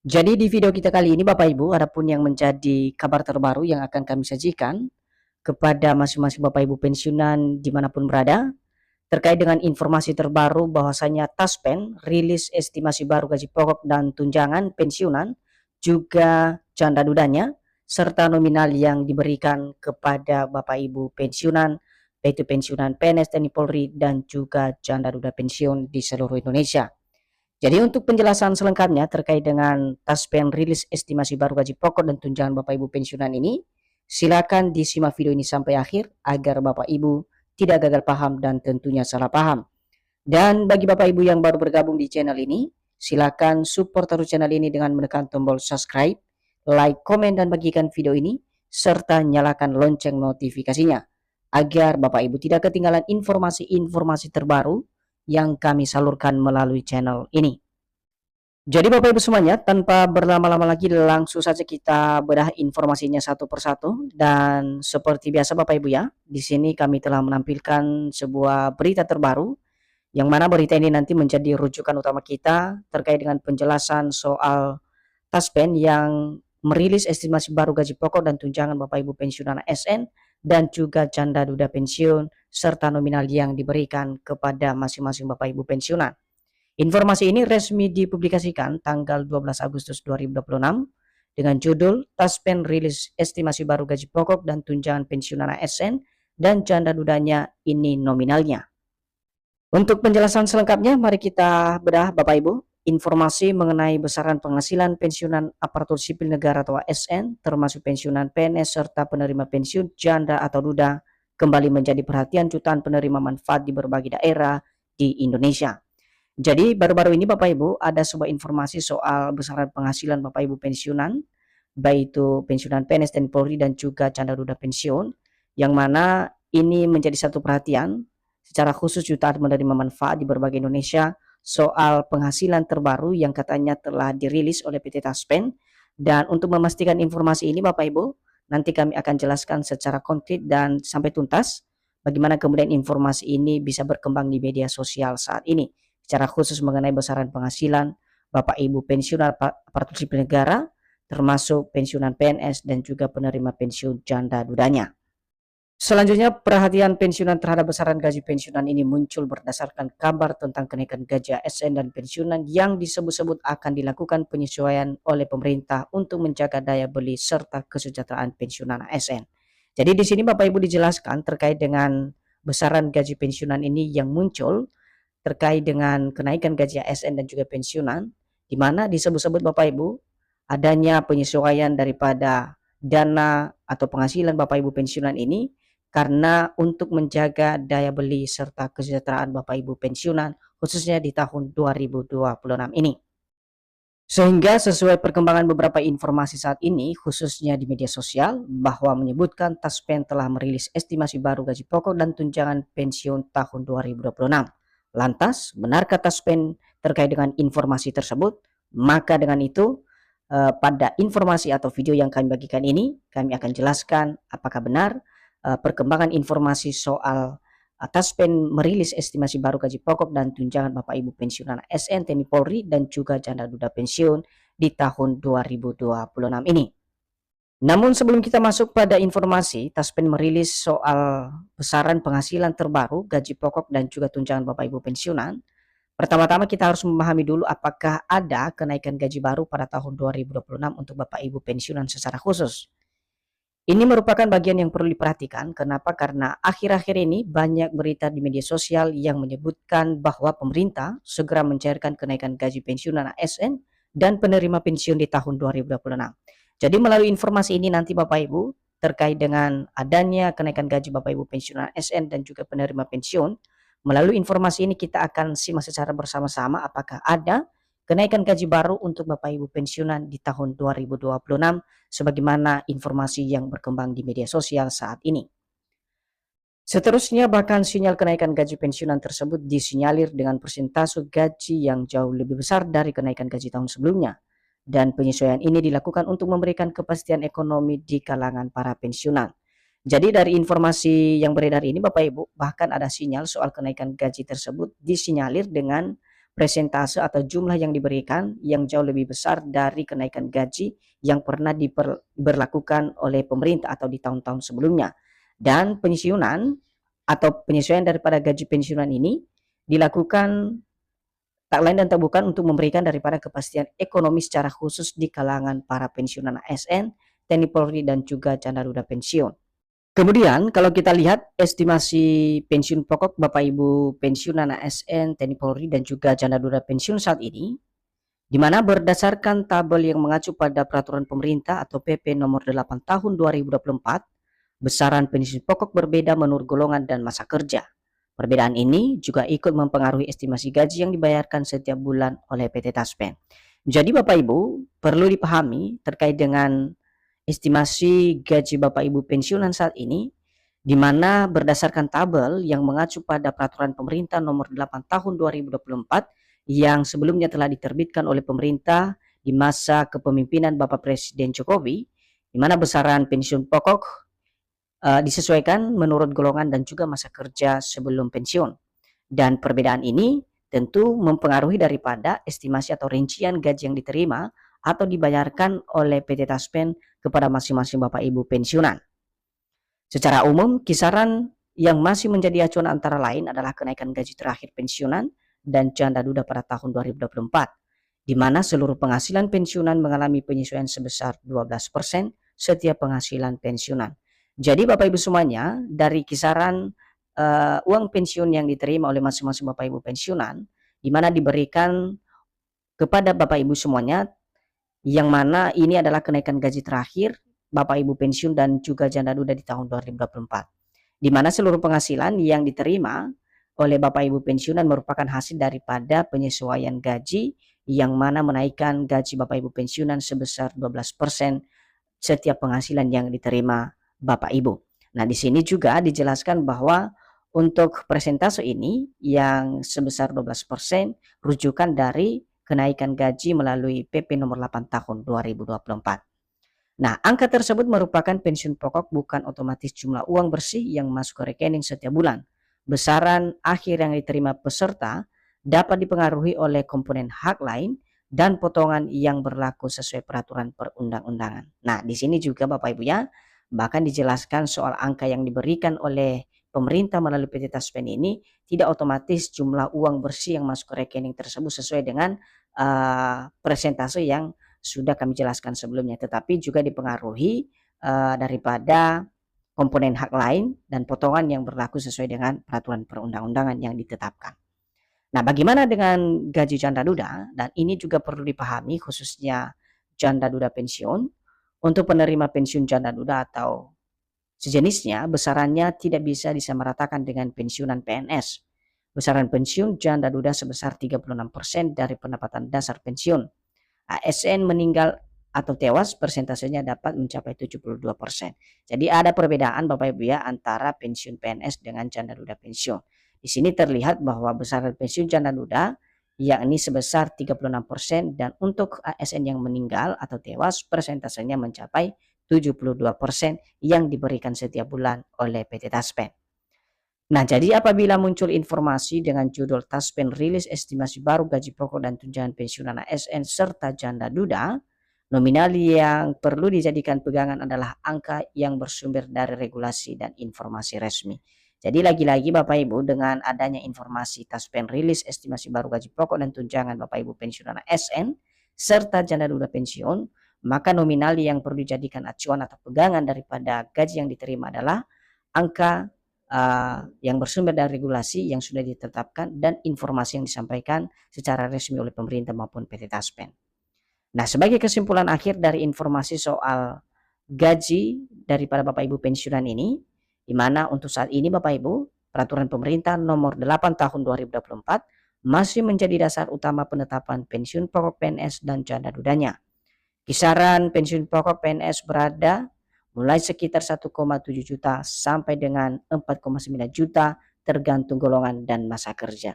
Jadi di video kita kali ini Bapak Ibu, adapun yang menjadi kabar terbaru yang akan kami sajikan kepada masing-masing Bapak Ibu pensiunan dimanapun berada, terkait dengan informasi terbaru bahwasanya Taspen rilis estimasi baru gaji pokok dan tunjangan pensiunan, juga janda dudanya, serta nominal yang diberikan kepada Bapak Ibu pensiunan, yaitu pensiunan PNS TNI Polri dan juga janda duda pensiun di seluruh Indonesia. Jadi untuk penjelasan selengkapnya terkait dengan Taspen rilis estimasi baru gaji pokok dan tunjangan Bapak Ibu pensiunan ini, silakan disimak video ini sampai akhir agar Bapak Ibu tidak gagal paham dan tentunya salah paham. Dan bagi Bapak Ibu yang baru bergabung di channel ini, silakan support terus channel ini dengan menekan tombol subscribe, like, komen, dan bagikan video ini, serta nyalakan lonceng notifikasinya, agar Bapak Ibu tidak ketinggalan informasi-informasi terbaru yang kami salurkan melalui channel ini. Jadi Bapak Ibu semuanya, tanpa berlama-lama lagi langsung saja kita bedah informasinya satu persatu. Dan seperti biasa Bapak Ibu ya, di sini kami telah menampilkan sebuah berita terbaru yang mana berita ini nanti menjadi rujukan utama kita terkait dengan penjelasan soal Taspen yang merilis estimasi baru gaji pokok dan tunjangan Bapak Ibu pensiunan ASN dan juga janda duda pensiun serta nominal yang diberikan kepada masing-masing Bapak Ibu pensiunan. Informasi ini resmi dipublikasikan tanggal 12 Agustus 2026 dengan judul Taspen rilis estimasi baru gaji pokok dan tunjangan pensiunan ASN dan janda dudanya ini nominalnya. Untuk penjelasan selengkapnya, mari kita bedah Bapak Ibu informasi mengenai besaran penghasilan pensiunan aparatur sipil negara atau ASN, termasuk pensiunan PNS serta penerima pensiun janda atau duda, kembali menjadi perhatian jutaan penerima manfaat di berbagai daerah di Indonesia. Jadi baru-baru ini Bapak Ibu ada sebuah informasi soal besaran penghasilan Bapak Ibu pensiunan, baik itu pensiunan PNS dan Polri dan juga janda duda pensiun, yang mana ini menjadi satu perhatian secara khusus jutaan menerima manfaat di berbagai Indonesia soal penghasilan terbaru yang katanya telah dirilis oleh PT Taspen. Dan untuk memastikan informasi ini Bapak Ibu, nanti kami akan jelaskan secara konkret dan sampai tuntas bagaimana kemudian informasi ini bisa berkembang di media sosial saat ini, secara khusus mengenai besaran penghasilan Bapak Ibu pensiunan aparatur sipil negara, termasuk pensiunan PNS dan juga penerima pensiun janda dudanya. Selanjutnya, perhatian pensiunan terhadap besaran gaji pensiunan ini muncul berdasarkan kabar tentang kenaikan gaji ASN dan pensiunan yang disebut-sebut akan dilakukan penyesuaian oleh pemerintah untuk menjaga daya beli serta kesejahteraan pensiunan ASN. Jadi di sini Bapak Ibu dijelaskan terkait dengan besaran gaji pensiunan ini yang muncul terkait dengan kenaikan gaji ASN dan juga pensiunan, di mana disebut-sebut Bapak Ibu adanya penyesuaian daripada dana atau penghasilan Bapak Ibu pensiunan ini karena untuk menjaga daya beli serta kesejahteraan Bapak Ibu pensiunan khususnya di tahun 2026 ini. Sehingga sesuai perkembangan beberapa informasi saat ini khususnya di media sosial bahwa menyebutkan Taspen telah merilis estimasi baru gaji pokok dan tunjangan pensiun tahun 2026. Lantas, benarkah Taspen terkait dengan informasi tersebut? Maka dengan itu, pada informasi atau video yang kami bagikan ini, kami akan jelaskan apakah benar perkembangan informasi soal Taspen merilis estimasi baru gaji pokok dan tunjangan Bapak Ibu pensiunan ASN TNI Polri dan juga janda duda pensiun di tahun 2026 ini. Namun sebelum kita masuk pada informasi, Taspen merilis soal besaran penghasilan terbaru, gaji pokok dan juga tunjangan Bapak Ibu pensiunan. Pertama-tama kita harus memahami dulu apakah ada kenaikan gaji baru pada tahun 2026 untuk Bapak Ibu pensiunan secara khusus. Ini merupakan bagian yang perlu diperhatikan. Kenapa? Karena akhir-akhir ini banyak berita di media sosial yang menyebutkan bahwa pemerintah segera mencairkan kenaikan gaji pensiunan ASN dan penerima pensiun di tahun 2026. Jadi melalui informasi ini nanti Bapak Ibu terkait dengan adanya kenaikan gaji Bapak Ibu pensiunan ASN dan juga penerima pensiun, melalui informasi ini kita akan simak secara bersama-sama apakah ada kenaikan gaji baru untuk Bapak Ibu pensiunan di tahun 2026 sebagaimana informasi yang berkembang di media sosial saat ini. Seterusnya bahkan sinyal kenaikan gaji pensiunan tersebut disinyalir dengan persentase gaji yang jauh lebih besar dari kenaikan gaji tahun sebelumnya. Dan penyesuaian ini dilakukan untuk memberikan kepastian ekonomi di kalangan para pensiunan. Jadi dari informasi yang beredar ini Bapak Ibu, bahkan ada sinyal soal kenaikan gaji tersebut disinyalir dengan presentase atau jumlah yang diberikan yang jauh lebih besar dari kenaikan gaji yang pernah diberlakukan oleh pemerintah atau di tahun-tahun sebelumnya. Dan pensiunan atau penyesuaian daripada gaji pensiunan ini dilakukan tak lain dan tak bukan untuk memberikan daripada kepastian ekonomi secara khusus di kalangan para pensiunan ASN, TNI Polri, dan juga janda duda pensiun. Kemudian kalau kita lihat estimasi pensiun pokok Bapak Ibu pensiunan ASN, TNI Polri, dan juga janda duda pensiun saat ini, di mana berdasarkan tabel yang mengacu pada peraturan pemerintah atau PP nomor 8 tahun 2024, besaran pensiun pokok berbeda menurut golongan dan masa kerja. Perbedaan ini juga ikut mempengaruhi estimasi gaji yang dibayarkan setiap bulan oleh PT Taspen. Jadi Bapak Ibu perlu dipahami terkait dengan estimasi gaji Bapak Ibu pensiunan saat ini, di mana berdasarkan tabel yang mengacu pada peraturan pemerintah nomor 8 tahun 2024 yang sebelumnya telah diterbitkan oleh pemerintah di masa kepemimpinan Bapak Presiden Jokowi, di mana besaran pensiun pokok disesuaikan menurut golongan dan juga masa kerja sebelum pensiun. Dan perbedaan ini tentu mempengaruhi daripada estimasi atau rincian gaji yang diterima atau dibayarkan oleh PT Taspen kepada masing-masing Bapak Ibu pensiunan. Secara umum, kisaran yang masih menjadi acuan antara lain adalah kenaikan gaji terakhir pensiunan dan janda duda pada tahun 2024, di mana seluruh penghasilan pensiunan mengalami penyesuaian sebesar 12% setiap penghasilan pensiunan. Jadi Bapak Ibu semuanya, dari kisaran uang pensiun yang diterima oleh masing-masing Bapak Ibu pensiunan, di mana diberikan kepada Bapak Ibu semuanya, yang mana ini adalah kenaikan gaji terakhir Bapak Ibu pensiun dan juga janda duda di tahun 2024, di mana seluruh penghasilan yang diterima oleh Bapak Ibu pensiunan merupakan hasil daripada penyesuaian gaji yang mana menaikkan gaji Bapak Ibu pensiunan sebesar 12% setiap penghasilan yang diterima Bapak Ibu. Nah, di sini juga dijelaskan bahwa untuk persentase ini yang sebesar 12% rujukan dari kenaikan gaji melalui PP nomor 8 tahun 2024. Nah, angka tersebut merupakan pensiun pokok, bukan otomatis jumlah uang bersih yang masuk ke rekening setiap bulan. Besaran akhir yang diterima peserta dapat dipengaruhi oleh komponen hak lain dan potongan yang berlaku sesuai peraturan perundang-undangan. Nah, di sini juga Bapak Ibu ya, bahkan dijelaskan soal angka yang diberikan oleh pemerintah melalui PT Taspen ini tidak otomatis jumlah uang bersih yang masuk ke rekening tersebut sesuai dengan persentase yang sudah kami jelaskan sebelumnya, tetapi juga dipengaruhi daripada komponen hak lain dan potongan yang berlaku sesuai dengan peraturan perundang-undangan yang ditetapkan. Nah, bagaimana dengan gaji janda duda? Dan ini juga perlu dipahami khususnya janda duda pensiun. Untuk penerima pensiun janda duda atau sejenisnya, besarannya tidak bisa disamaratakan dengan pensiunan PNS. Besaran pensiun janda duda sebesar 36% dari pendapatan dasar pensiun. ASN meninggal atau tewas persentasenya dapat mencapai 72%. Jadi ada perbedaan Bapak Ibu ya antara pensiun PNS dengan janda duda pensiun. Di sini terlihat bahwa besaran pensiun janda duda yakni sebesar 36% dan untuk ASN yang meninggal atau tewas persentasenya mencapai 72% yang diberikan setiap bulan oleh PT Taspen. Nah, jadi apabila muncul informasi dengan judul Taspen rilis estimasi baru gaji pokok dan tunjangan pensiunan ASN serta janda duda, nominal yang perlu dijadikan pegangan adalah angka yang bersumber dari regulasi dan informasi resmi. Jadi lagi-lagi Bapak Ibu, dengan adanya informasi Taspen rilis estimasi baru gaji pokok dan tunjangan Bapak Ibu pensiunan ASN serta janda duda pensiun, maka nominal yang perlu dijadikan acuan atau pegangan daripada gaji yang diterima adalah angka yang bersumber dari regulasi yang sudah ditetapkan dan informasi yang disampaikan secara resmi oleh pemerintah maupun PT Taspen. Nah, sebagai kesimpulan akhir dari informasi soal gaji daripada Bapak Ibu pensiunan ini, di mana untuk saat ini Bapak Ibu, peraturan pemerintah nomor 8 tahun 2024 masih menjadi dasar utama penetapan pensiun pokok PNS dan janda dudanya. Kisaran pensiun pokok PNS berada mulai sekitar 1,7 juta sampai dengan 4,9 juta tergantung golongan dan masa kerja.